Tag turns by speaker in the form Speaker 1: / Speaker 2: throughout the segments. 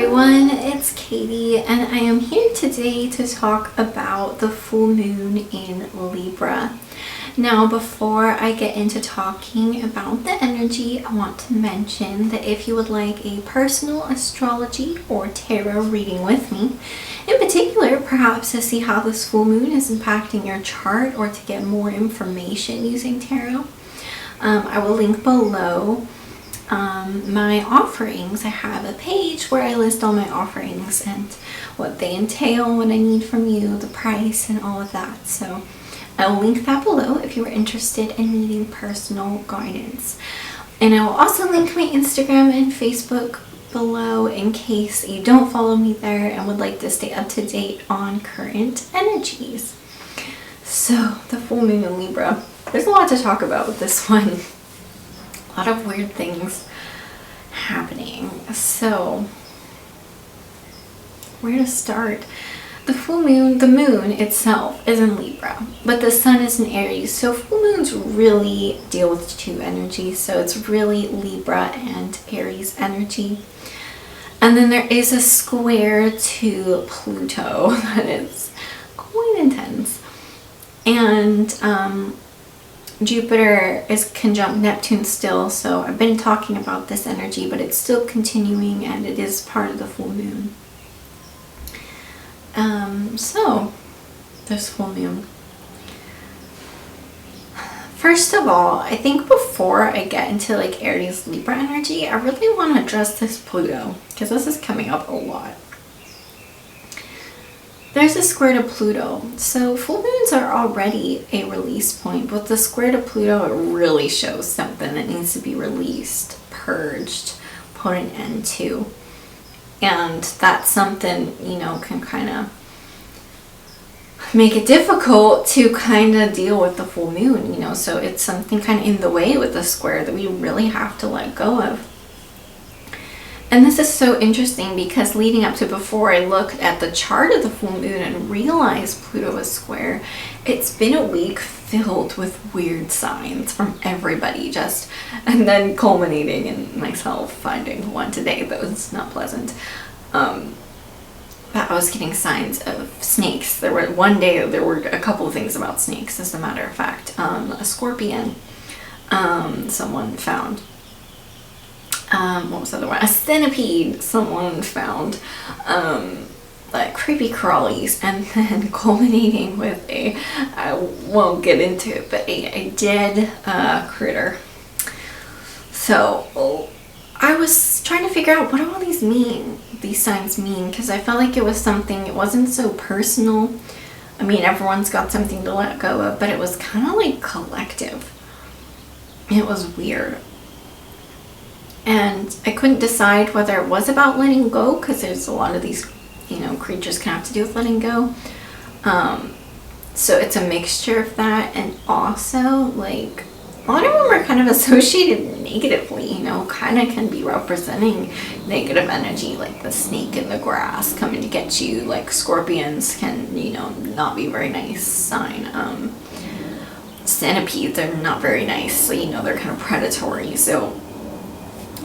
Speaker 1: everyone, it's Katie and I am here today to talk about the full moon in Libra. Now before I get into talking about the energy, I want to mention that if you would like a personal astrology or tarot reading with me, in particular perhaps to see how this full moon is impacting your chart or to get more information using tarot, I will link below my offerings. I have a page where I list all my offerings and what they entail, what I need from you, the price and all of that. So I will link that below if you are interested in needing personal guidance. And I will also link my Instagram and Facebook below in case you don't follow me there and would like to stay up to date on current energies. So the full moon in Libra, there's a lot to talk about with this one. A lot of weird things happening. So where to start? The full moon, the moon itself is in Libra, but the sun is in Aries. So full moons really deal with two energies. So it's really Libra and Aries energy. And then there is a square to Pluto that is quite intense. And Jupiter is conjunct Neptune still, so I've been talking about this energy, but it's still continuing and it is part of the full moon. So this full moon. First of all, I think before I get into like Aries Libra energy, I really want to address this Pluto because this is coming up a lot. There's a square to Pluto. So full moons are already a release point, but the square to Pluto, it really shows something that needs to be released, purged, put an end to. And that's something, you know, can kind of make it difficult to kind of deal with the full moon, you know. So it's something kind of in the way with the square that we really have to let go of. And this is so interesting because leading up to before I looked at the chart of the full moon and realized Pluto was square, it's been a week filled with weird signs from everybody just, and then culminating in myself finding one today that was not pleasant. But I was getting signs of snakes. One day there were a couple of things about snakes, as a matter of fact. A scorpion someone found. What was the other one? A centipede someone found. Like creepy crawlies, and then culminating with I won't get into it, but a dead critter. So I was trying to figure out what do all these signs mean, because I felt like it was something, it wasn't so personal. I mean, everyone's got something to let go of, but it was kind of like collective. It was weird. And I couldn't decide whether it was about letting go, because there's a lot of these, you know, creatures can have to do with letting go. So it's a mixture of that, and also like a lot of them are kind of associated negatively, you know, kind of can be representing negative energy, like the snake in the grass coming to get you, like scorpions can, you know, not be a very nice sign. Centipedes are not very nice, so, you know, they're kind of predatory. So,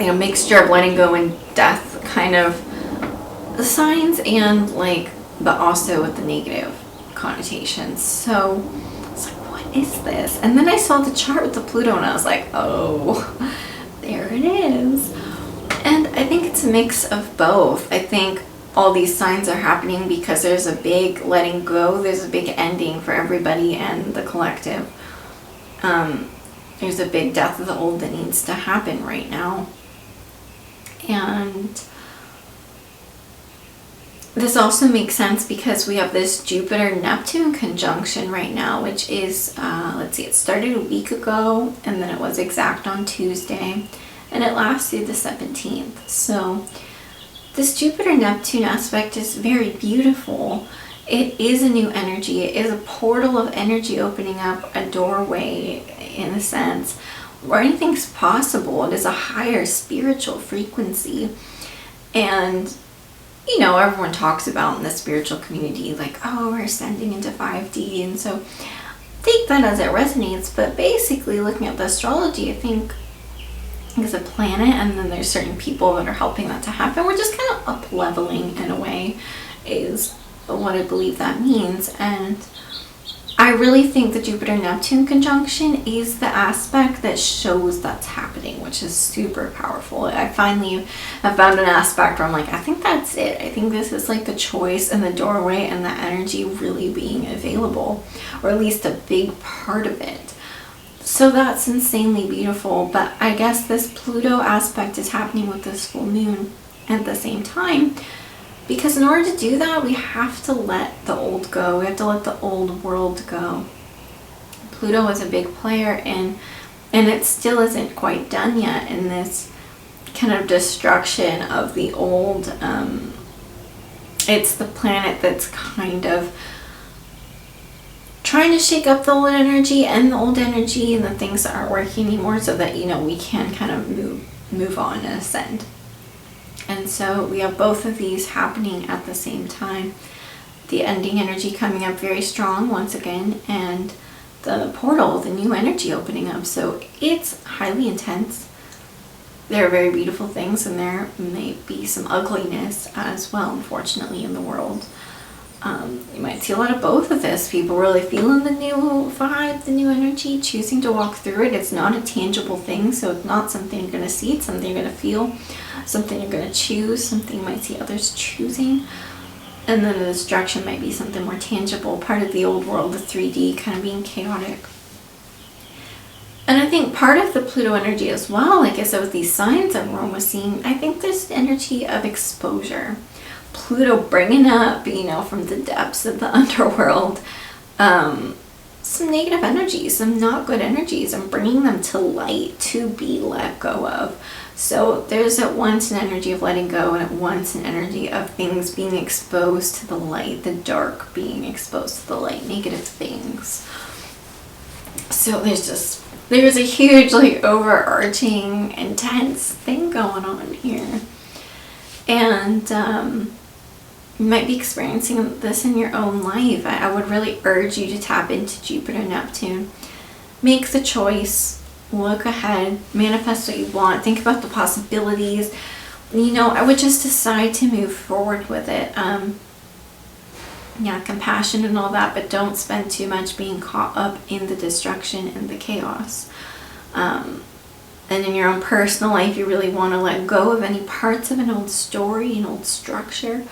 Speaker 1: you know, mixture of letting go and death kind of the signs, and like, but also with the negative connotations. So it's like, what is this? And then I saw the chart with the Pluto and I was like, oh, there it is. And I think it's a mix of both. I think all these signs are happening because there's a big letting go, there's a big ending for everybody and the collective. There's a big death of the old that needs to happen right now. And this also makes sense because we have this Jupiter Neptune conjunction right now, which is, let's see, it started a week ago and then it was exact on Tuesday and it lasts through the 17th. So this Jupiter Neptune aspect is very beautiful. It is a new energy. It is a portal of energy opening up, a doorway in a sense, where anything's possible. It is a higher spiritual frequency. And, you know, everyone talks about in the spiritual community, like, oh, we're ascending into 5D. And so take that as it resonates. But basically, looking at the astrology, I think as a planet, and then there's certain people that are helping that to happen. We're just kind of up leveling in a way, is what I believe that means. And I really think the Jupiter Neptune conjunction is the aspect that shows that's happening, which is super powerful. I finally have found an aspect where I'm like, I think that's it. I think this is like the choice and the doorway and the energy really being available, or at least a big part of it. So that's insanely beautiful. But I guess this Pluto aspect is happening with this full moon at the same time, because in order to do that, we have to let the old go. We have to let the old world go. Pluto is a big player, and it still isn't quite done yet in this kind of destruction of the old. It's the planet that's kind of trying to shake up the old energy and the things that aren't working anymore, so that, you know, we can kind of move on and ascend. And so we have both of these happening at the same time. The ending energy coming up very strong once again, and the portal, the new energy opening up. So it's highly intense. There are very beautiful things, and there may be some ugliness as well, unfortunately, in the world. You might see a lot of both of this. People really feeling the new vibe, the new energy, choosing to walk through it. It's not a tangible thing, so it's not something you're going to see. It's something you're going to feel, something you're going to choose, something you might see others choosing. And then the destruction might be something more tangible, part of the old world, the 3D kind of being chaotic. And I think part of the Pluto energy as well, like I said, with these signs everyone was seeing, I think there's energy of exposure. Pluto bringing up, you know, from the depths of the underworld, some negative energies, some not good energies, and bringing them to light to be let go of. So there's at once an energy of letting go, and at once an energy of things being exposed to the light, the dark being exposed to the light, negative things. So there's a huge, like, overarching, intense thing going on here. And you might be experiencing this in your own life. I would really urge you to tap into Jupiter Neptune. Make the choice. Look ahead. Manifest what you want. Think about the possibilities. You know, I would just decide to move forward with it. Yeah, compassion and all that, but don't spend too much being caught up in the destruction and the chaos. And in your own personal life, you really want to let go of any parts of an old story, an old structure,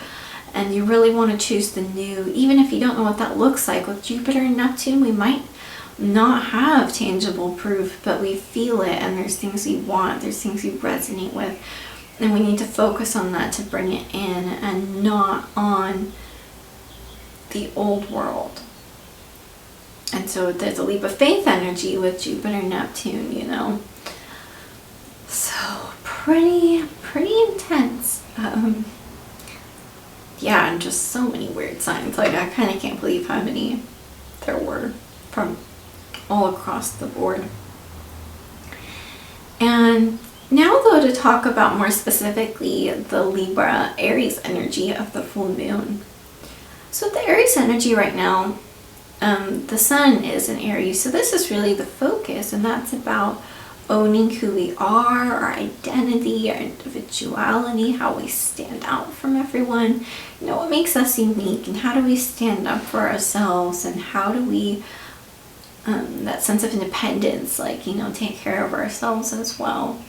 Speaker 1: and you really want to choose the new, even if you don't know what that looks like. With Jupiter and Neptune, we might not have tangible proof, but we feel it, and there's things we want, there's things we resonate with, and we need to focus on that to bring it in, and not on the old world. And so there's a leap of faith energy with Jupiter Neptune, you know. So pretty intense. Yeah, and just so many weird signs. Like, I kind of can't believe how many there were from all across the board. And now, though, to talk about more specifically the Libra Aries energy of the full moon. So the Aries energy right now, the sun is in Aries, so this is really the focus, and that's about owning who we are, our identity, our individuality, how we stand out from everyone, you know, what makes us unique, and how do we stand up for ourselves, and how do we, that sense of independence, like, you know, take care of ourselves as well.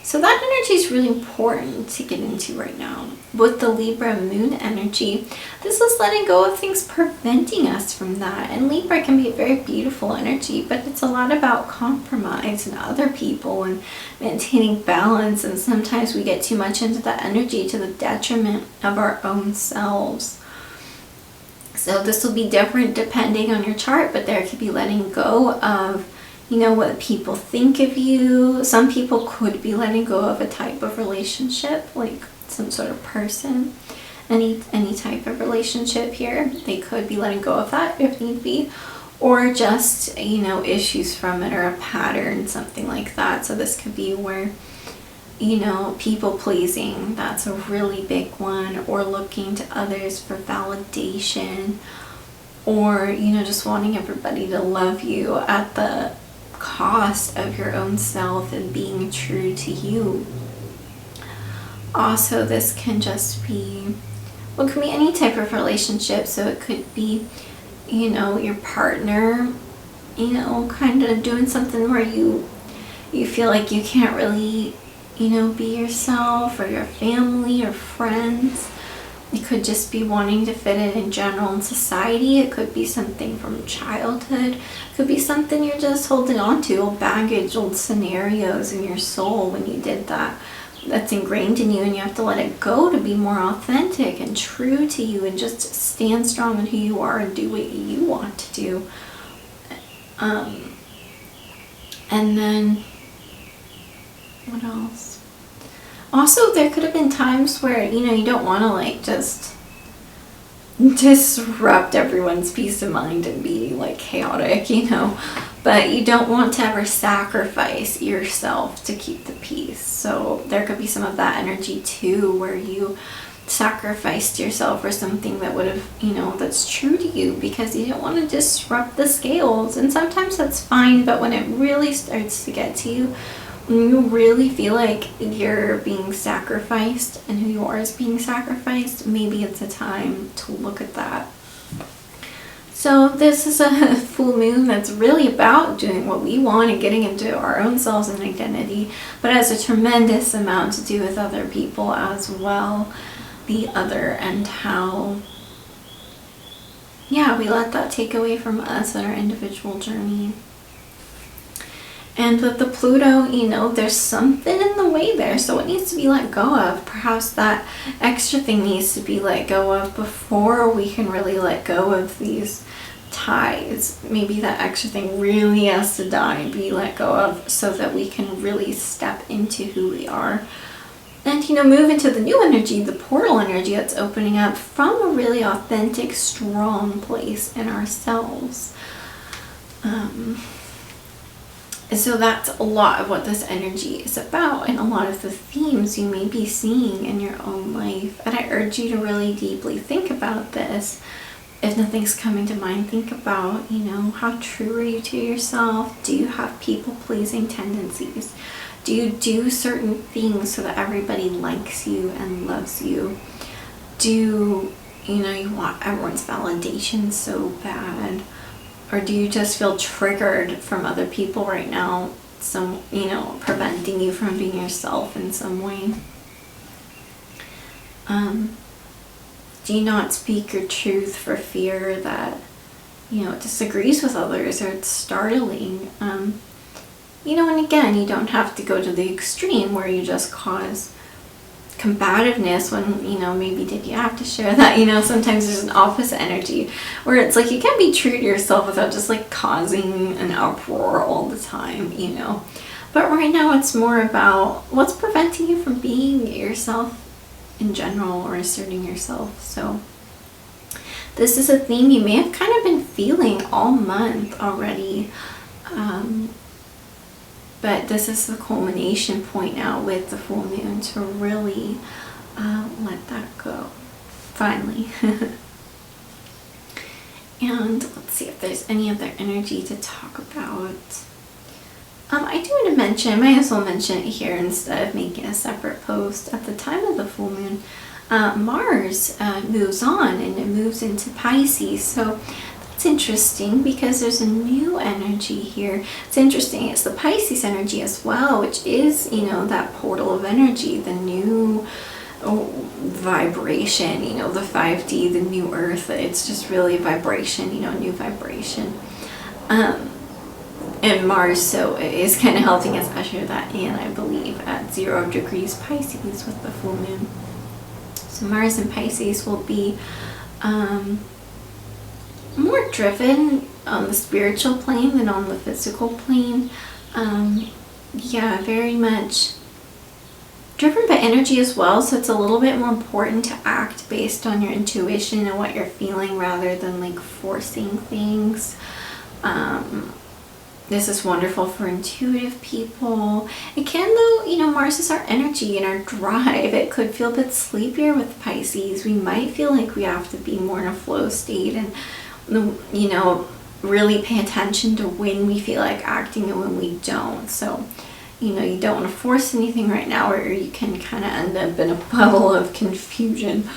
Speaker 1: So that energy is really important to get into right now. With the Libra moon energy, this is letting go of things preventing us from that. And Libra can be a very beautiful energy, but it's a lot about compromise and other people and maintaining balance. And sometimes we get too much into that energy to the detriment of our own selves. So this will be different depending on your chart, but there could be letting go of, you know, what people think of you. Some people could be letting go of a type of relationship, like some sort of person, any type of relationship here. They could be letting go of that if need be, or just, you know, issues from it, or a pattern, something like that. So this could be where, you know, people pleasing, that's a really big one, or looking to others for validation, or, you know, just wanting everybody to love you at the cost of your own self and being true to you. Also, this can just be, well, it can be any type of relationship. So it could be, your partner, kind of doing something where you feel like you can't really, be yourself, or your family or friends. It could just be wanting to fit in general in society. It could be something from childhood. It could be something you're just holding on to, old baggage, old scenarios in your soul when you did that. That's ingrained in you, and you have to let it go to be more authentic and true to you, and just stand strong in who you are and do what you want to do. And then, what else? Also, there could have been times where, you don't want to like just disrupt everyone's peace of mind and be like chaotic, but you don't want to ever sacrifice yourself to keep the peace. So there could be some of that energy too, where you sacrificed yourself for something that would have, that's true to you, because you don't want to disrupt the scales. And sometimes that's fine, but when it really starts to get to you, when you really feel like you're being sacrificed and who you are is being sacrificed, maybe it's a time to look at that. So this is a full moon that's really about doing what we want and getting into our own selves and identity, but has a tremendous amount to do with other people as well. The other, and how, we let that take away from us in our individual journey. And with the Pluto, there's something in the way there, so it needs to be let go of. Perhaps that extra thing needs to be let go of before we can really let go of these ties. Maybe that extra thing really has to die and be let go of, so that we can really step into who we are. And, move into the new energy, the portal energy that's opening up from a really authentic, strong place in ourselves. So that's a lot of what this energy is about, and a lot of the themes you may be seeing in your own life. And I urge you to really deeply think about this. If nothing's coming to mind, think about, how true are you to yourself? Do you have people-pleasing tendencies? Do you do certain things so that everybody likes you and loves you? Do you want everyone's validation so bad? Or do you just feel triggered from other people right now, preventing you from being yourself in some way? Do you not speak your truth for fear that, it disagrees with others, or it's startling? And again, you don't have to go to the extreme where you just cause combativeness when, maybe did you have to share that? Sometimes there's an opposite energy where it's like you can't be true to yourself without just like causing an uproar all the time, But right now it's more about what's preventing you from being yourself in general, or asserting yourself. So this is a theme you may have kind of been feeling all month already. But this is the culmination point now with the full moon to really let that go, finally. And let's see if there's any other energy to talk about. I do want to mention, I might as well mention it here instead of making a separate post. At the time of the full moon, Mars moves on, and it moves into Pisces. So it's interesting because there's a new energy here. It's interesting, it's the Pisces energy as well, which is, that portal of energy, the new vibration, the 5D, the new earth. It's just really vibration, new vibration. And Mars, so is kind of helping us usher that in, I believe, at 0 degrees Pisces with the full moon. So Mars in Pisces will be more driven on the spiritual plane than on the physical plane. Very much driven by energy as well, so it's a little bit more important to act based on your intuition and what you're feeling rather than like forcing things. This is wonderful for intuitive people. It can, though, Mars is our energy and our drive. It could feel a bit sleepier with Pisces. We might feel like we have to be more in a flow state and, really pay attention to when we feel like acting and when we don't. So, you know, you don't want to force anything right now, or you can kind of end up in a bubble of confusion.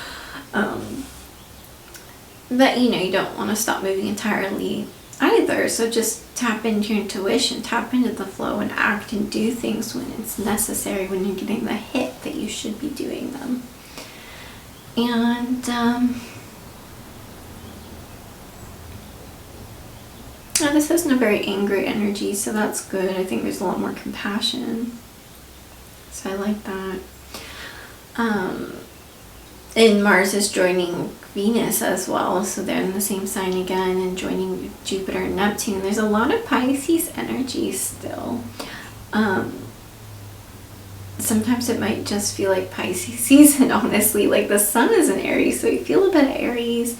Speaker 1: But, you know, you don't want to stop moving entirely either. So just tap into your intuition, tap into the flow, and act and do things when it's necessary, when you're getting the hit that you should be doing them. And this isn't a very angry energy, so that's good. I think there's a lot more compassion, so I like that. And Mars is joining Venus as well, so they're in the same sign again, and joining Jupiter and Neptune. There's a lot of Pisces energy still. Sometimes it might just feel like Pisces season, honestly. Like the sun is in Aries, so you feel a bit of Aries.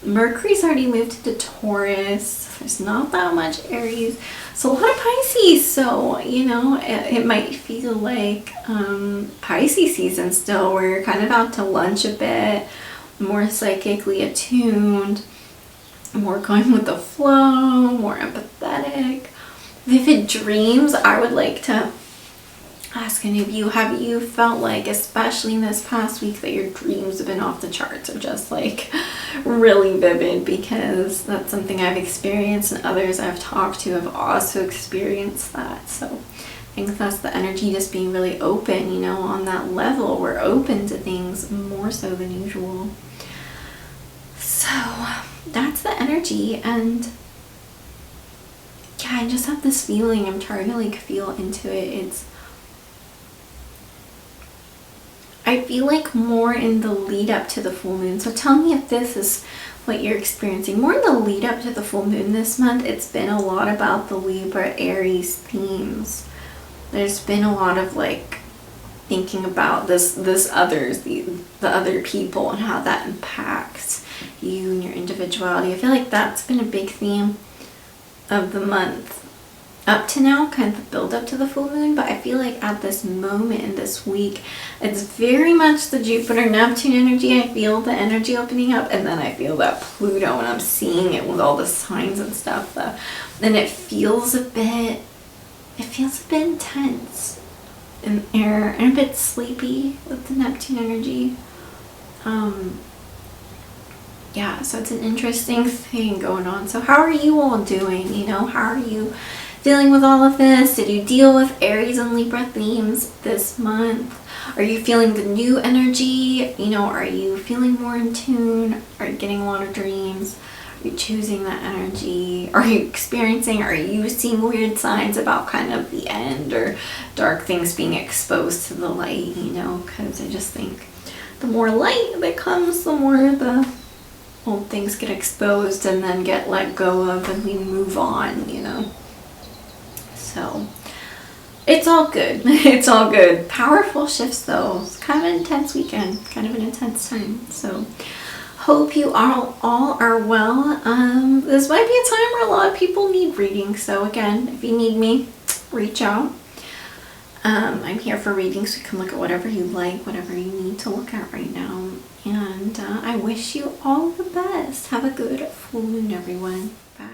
Speaker 1: Mercury's already moved into Taurus. There's not that much Aries. So a lot of Pisces. So, you know, it might feel like Pisces season still, where you're kind of out to lunch a bit, more psychically attuned, more going with the flow, more empathetic. Vivid dreams. I would like to ask any of you, have you felt like, especially in this past week, that your dreams have been off the charts, or just like really vivid? Because that's something I've experienced, and others I've talked to have also experienced that. So I think that's the energy, just being really open, you know, on that level. We're open to things more so than usual. So that's the energy. And yeah, I just have this feeling, I'm trying to like feel into it. I feel like more in the lead up to the full moon. So tell me if this is what you're experiencing. More in the lead up to the full moon this month, it's been a lot about the Libra Aries themes. There's been a lot of like thinking about this others, the other people, and how that impacts you and your individuality. I feel like that's been a big theme of the month up to now, kind of the build up to the full moon. But I feel like at this moment in this week, it's very much the Jupiter Neptune energy. I feel the energy opening up, and then I feel that Pluto, and I'm seeing it with all the signs and stuff. And it feels a bit intense in air, and a bit sleepy with the Neptune energy. Yeah, so it's an interesting thing going on. So how are you all doing? You know, how are you feeling with all of this? Did you deal with Aries and Libra themes this month? Are you feeling the new energy? You know, are you feeling more in tune? Are you getting a lot of dreams? Are you choosing that energy? Are you seeing weird signs about kind of the end, or dark things being exposed to the light? You know, because I just think the more light that comes, the more the old things get exposed and then get let go of, and we move on, you know. So it's all good. It's all good. Powerful shifts though. It's kind of an intense weekend, kind of an intense time. So hope you all are well. This might be a time where a lot of people need readings. So again, if you need me, reach out. I'm here for readings. You can look at whatever you like, whatever you need to look at right now. And I wish you all the best. Have a good full moon, everyone. Bye.